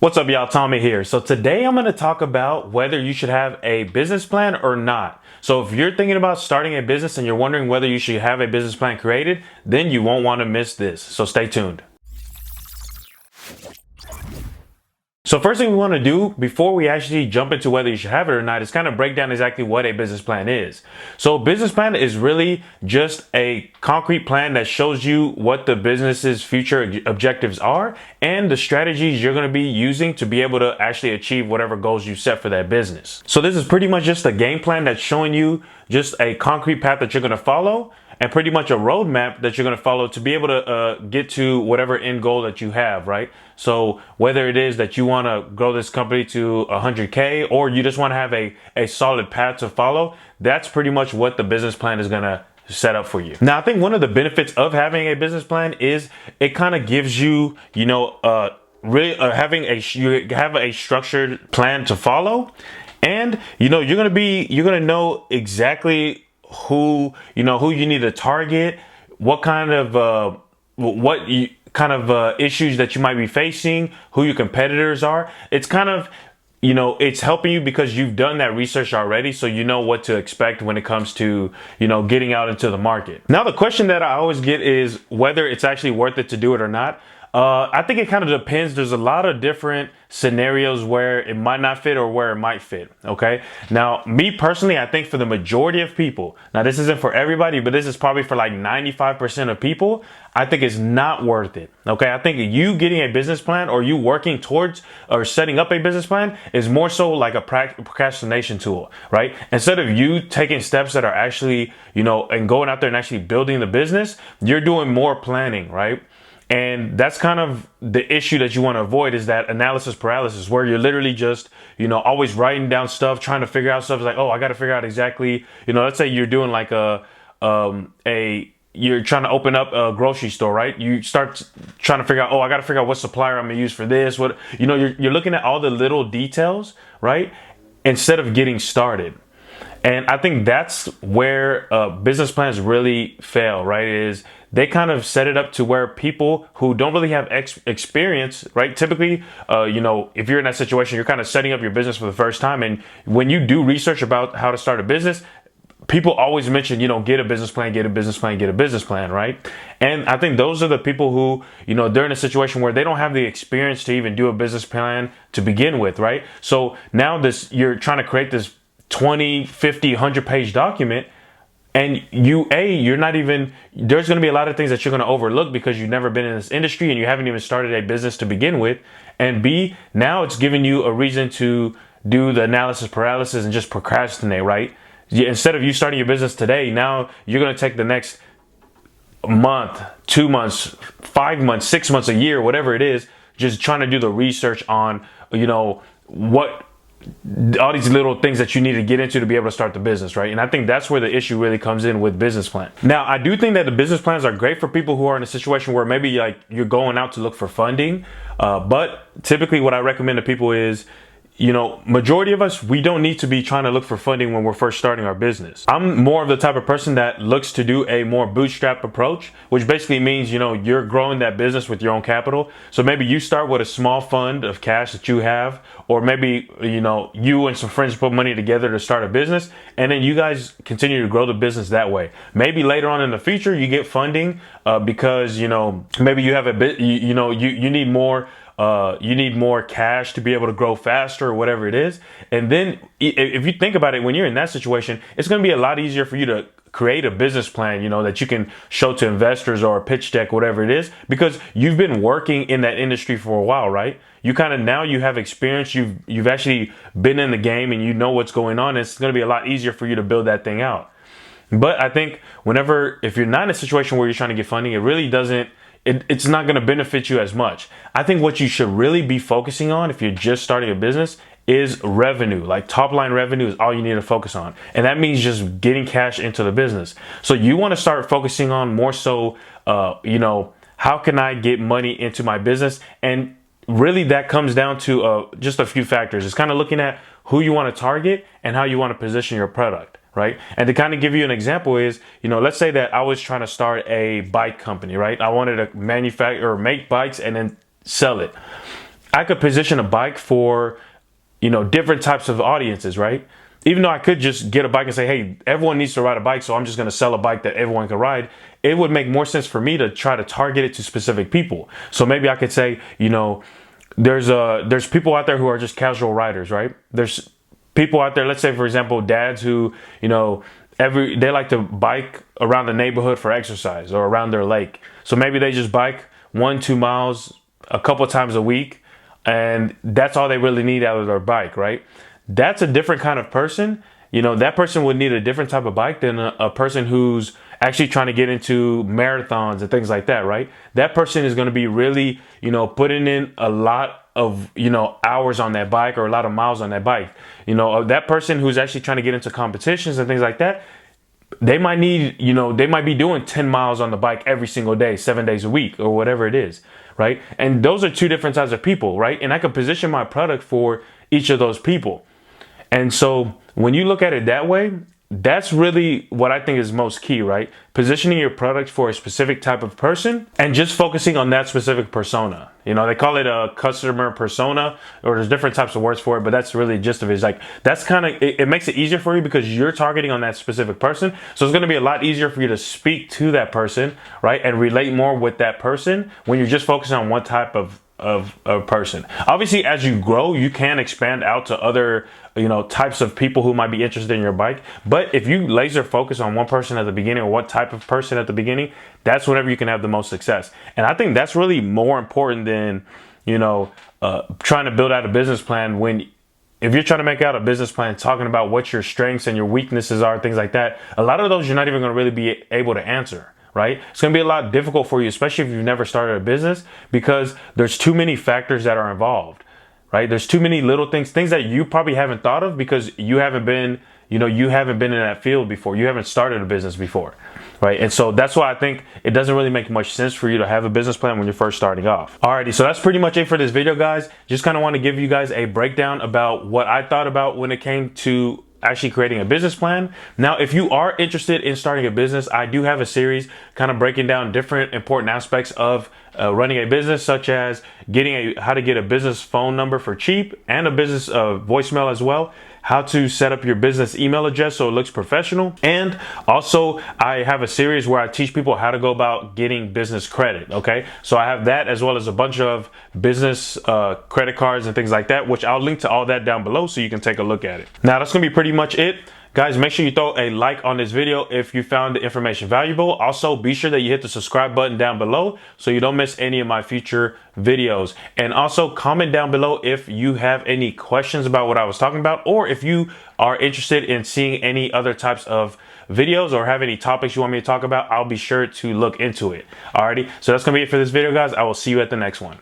What's up, y'all? Tommy here. So today I'm going to talk about whether you should have a business plan or not. So if you're thinking about starting a business and you're wondering whether you should have a business plan created, then you won't want to miss this. So stay tuned. So first thing we want to do before we actually jump into whether you should have it or not is kind of break down exactly what a business plan is. So a business plan is really just a concrete plan that shows you what the business's future objectives are and the strategies you're going to be using to be able to actually achieve whatever goals you set for that business. So this is pretty much just a game plan that's showing you just a concrete path that you're going to follow and pretty much a roadmap that you're going to follow to be able to get to whatever end goal that you have, right? So whether it is that you want to grow this company to 100K or you just want to have a solid path to follow, that's pretty much what the business plan is going to set up for you. Now, I think one of the benefits of having a business plan is it kind of gives you, really you have a structured plan to follow, and you're gonna know exactly who you need to target, what kind of issues that you might be facing, who your competitors are. It's kind of it's helping you because you've done that research already, so you know what to expect when it comes to getting out into the market. Now, the question that I always get is whether it's actually worth it to do it or not. I think it kind of depends. There's a lot of different scenarios where it might not fit or where it might fit. Okay. Now, me personally, I think for the majority of people, now this isn't for everybody, but this is probably for like 95% of people, I think it's not worth it. Okay. I think you getting a business plan or you working towards or setting up a business plan is more so like a procrastination tool, right? Instead of you taking steps that are actually, and going out there and actually building the business, you're doing more planning, right? And that's kind of the issue that you want to avoid, is that analysis paralysis, where you're literally just, always writing down stuff, trying to figure out stuff. It's like, oh, I got to figure out exactly, let's say you're doing like you're trying to open up a grocery store, right? You start trying to figure out, oh, I got to figure out what supplier I'm going to use for this. You're looking at all the little details, right? Instead of getting started. And I think that's where business plans really fail, right? Is they kind of set it up to where people who don't really have experience, right? Typically, if you're in that situation, you're kind of setting up your business for the first time. And when you do research about how to start a business, people always mention, get a business plan, get a business plan, get a business plan, right? And I think those are the people who, they're in a situation where they don't have the experience to even do a business plan to begin with, right? So now you're trying to create this 20, 50, 100-page document, and you're not even, there's going to be a lot of things that you're going to overlook because you've never been in this industry and you haven't even started a business to begin with. And B, now it's giving you a reason to do the analysis paralysis and just procrastinate, right? Instead of you starting your business today, now you're going to take the next month, 2 months, 5 months, 6 months, a year, whatever it is, just trying to do the research on, what all these little things that you need to get into to be able to start the business, right? And I think that's where the issue really comes in with business plan. Now, I do think that the business plans are great for people who are in a situation where maybe like you're going out to look for funding. But typically what I recommend to people is, majority of us, we don't need to be trying to look for funding when we're first starting our business. I'm more of the type of person that looks to do a more bootstrap approach, which basically means, you're growing that business with your own capital. So maybe you start with a small fund of cash that you have, or maybe, you and some friends put money together to start a business, and then you guys continue to grow the business that way. Maybe later on in the future, you get funding because, maybe you have a bit, you need more. You need more cash to be able to grow faster or whatever it is. And then if you think about it, when you're in that situation, it's going to be a lot easier for you to create a business plan, that you can show to investors or a pitch deck, whatever it is, because you've been working in that industry for a while, right? Now you have experience. You've actually been in the game and you know what's going on. It's going to be a lot easier for you to build that thing out. But I think if you're not in a situation where you're trying to get funding, it really doesn't, it's not going to benefit you as much. I think what you should really be focusing on if you're just starting a business is revenue. Like top line revenue is all you need to focus on. And that means just getting cash into the business. So you want to start focusing on more so, how can I get money into my business? And really that comes down to just a few factors. It's kind of looking at who you want to target and how you want to position your product. Right. And to kind of give you an example is, let's say that I was trying to start a bike company, right? I wanted to manufacture or make bikes and then sell it. I could position a bike for, you know, different types of audiences, right? Even though I could just get a bike and say, hey, everyone needs to ride a bike, so I'm just going to sell a bike that everyone can ride. It would make more sense for me to try to target it to specific people. So maybe I could say, you know, there's people out there who are just casual riders, right? There's people out there, let's say, for example, dads who, you know, they like to bike around the neighborhood for exercise or around their lake. So maybe they just bike 1-2 miles a couple times a week, and that's all they really need out of their bike, right? That's a different kind of person. You know, that person would need a different type of bike than a person who's actually trying to get into marathons and things like that, right? That person is going to be really, you know, putting in a lot of, you know, hours on that bike or a lot of miles on that bike. You know, that person who's actually trying to get into competitions and things like that, they might need, you know, they might be doing 10 miles on the bike every single day, 7 days a week or whatever it is, right? And those are two different types of people, right? And I can position my product for each of those people. And so when you look at it that way, that's really what I think is most key, right? Positioning your product for a specific type of person and just focusing on that specific persona. You know, they call it a customer persona, or there's different types of words for it, but that's really the gist of it. It's like, that's kind of, it makes it easier for you because you're targeting on that specific person. So it's going to be a lot easier for you to speak to that person, right? And relate more with that person when you're just focusing on one type of a person. Obviously, as you grow, you can expand out to other, you know, types of people who might be interested in your bike. But if you laser focus on one person at the beginning, or what type of person at the beginning, that's whenever you can have the most success. And I think that's really more important than, you know, trying to build out a business plan. If you're trying to make out a business plan talking about what your strengths and your weaknesses are, things like that, a lot of those you're not even going to really be able to answer. Right? It's going to be a lot difficult for you, especially if you've never started a business, because there's too many factors that are involved, right? There's too many little things that you probably haven't thought of because you haven't been, you know, you haven't been in that field before. You haven't started a business before, right? And so that's why I think it doesn't really make much sense for you to have a business plan when you're first starting off. Alrighty, so that's pretty much it for this video, guys. Just kind of want to give you guys a breakdown about what I thought about when it came to actually creating a business plan. Now, if you are interested in starting a business, I do have a series kind of breaking down different important aspects of running a business, such as how to get a business phone number for cheap and a business voicemail as well, how to set up your business email address so it looks professional. And also I have a series where I teach people how to go about getting business credit. Okay, so I have that as well as a bunch of business credit cards and things like that, which I'll link to all that down below so you can take a look at it. Now, that's gonna be pretty much it. Guys, make sure you throw a like on this video if you found the information valuable. Also, be sure that you hit the subscribe button down below so you don't miss any of my future videos. And also comment down below if you have any questions about what I was talking about, or if you are interested in seeing any other types of videos or have any topics you want me to talk about. I'll be sure to look into it. Alrighty, so that's gonna be it for this video, guys. I will see you at the next one.